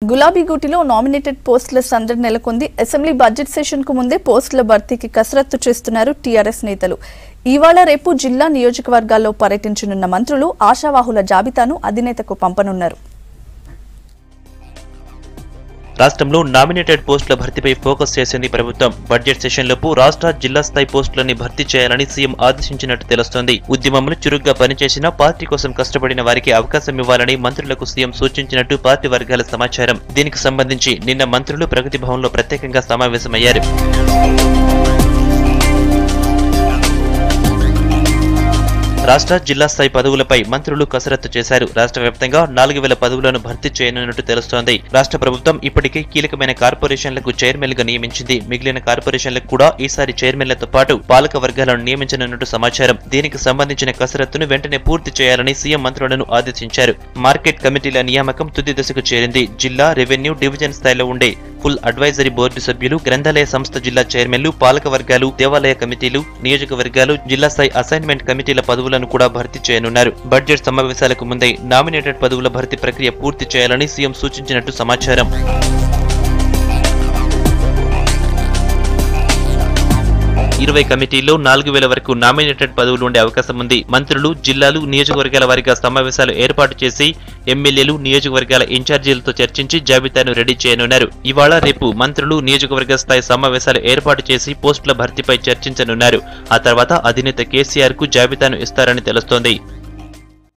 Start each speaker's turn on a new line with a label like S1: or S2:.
S1: గులాబీగూటిలో nominated పోస్టుల సందడి నెలకొంది. అసెంబ్లీ బడ్జెట్ సెషన్ కు ముందే పోస్టుల భర్తీకి కసరత్తు చేస్తున్నారు టీఆర్ఎస్ నేతలు. ఇవాళ రేపు జిల్లా నియోజకవర్గాల్లో పర్యటించనున్న మంత్రులు ఆశావాహుల జాబితాను అధినేతకు పంపనున్నారు.
S2: రాష్ట్రంలో నామినేటెడ్ పోస్టుల భర్తీపై ఫోకస్ చేసింది ప్రభుత్వం. బడ్జెట్ సెషన్లోపు రాష్ట్ర జిల్లా స్థాయి పోస్టులని భర్తీ చేయాలని సీఎం ఆదేశించినట్టు తెలుస్తోంది. ఉద్యమంలో చురుగ్గా పనిచేసిన పార్టీ కోసం కష్టపడిన వారికి అవకాశం ఇవ్వాలని మంత్రులకు సీఎం సూచించినట్టు పార్టీ వర్గాల సమాచారం. దీనికి సంబంధించి నిన్న మంత్రులు ప్రగతి భవన్లో ప్రత్యేకంగా సమావేశమయ్యారు. రాష్ట్ర జిల్లా స్థాయి పదవులపై మంత్రులు కసరత్తు చేశారు. రాష్ట్ర వ్యాప్తంగా 4000 పదవులను భర్తీ చేయనున్నట్టు తెలుస్తోంది. రాష్ట్ర ప్రభుత్వం ఇప్పటికే కీలకమైన కార్పొరేషన్లకు చైర్మన్లుగా నియమించింది. మిగిలిన కార్పొరేషన్లకు కూడా ఈసారి చైర్మన్లతో పాటు పాలక వర్గాలను నియమించనున్నట్టు సమాచారం. దీనికి సంబంధించిన కసరత్తును వెంటనే పూర్తి చేయాలని సీఎం మంత్రులను ఆదేశించారు. మార్కెట్ కమిటీల నియామకం తుది దశకు చేరింది. జిల్లా, రెవెన్యూ, డివిజన్ స్థాయిలో ఉండే ఫుల్ అడ్వైజరీ బోర్డు సభ్యులు, గ్రంథాలయ సంస్థ జిల్లా చైర్మన్లు, పాలక వర్గాలు, దేవాలయ కమిటీలు, నియోజకవర్గాలు, జిల్లా స్థాయి అసైన్మెంట్ కమిటీల పదవులను కూడా భర్తీ చేయనున్నారు. బడ్జెట్ సమావేశాలకు ముందే నామినేటెడ్ పదవుల భర్తీ ప్రక్రియ పూర్తి చేయాలని సీఎం సూచించినట్టు సమాచారం. 20 కమిటీల్లో 4000 వరకు నామినేటెడ్ పదవులు ఉండే అవకాశం ఉంది. మంత్రులు, జిల్లాలు, నియోజకవర్గాల వారీగా సమావేశాలు ఏర్పాటు చేసి ఎమ్మెల్యేలు, నియోజకవర్గాల ఇన్ఛార్జీలతో చర్చించి జాబితాను రెడీ చేయనున్నారు. ఇవాళ రేపు మంత్రులు నియోజకవర్గ స్థాయి సమావేశాలు ఏర్పాటు చేసి పోస్టుల భర్తీపై చర్చించనున్నారు. ఆ తర్వాత అధినేత కేసీఆర్ కు జాబితాను ఇస్తారని తెలుస్తోంది.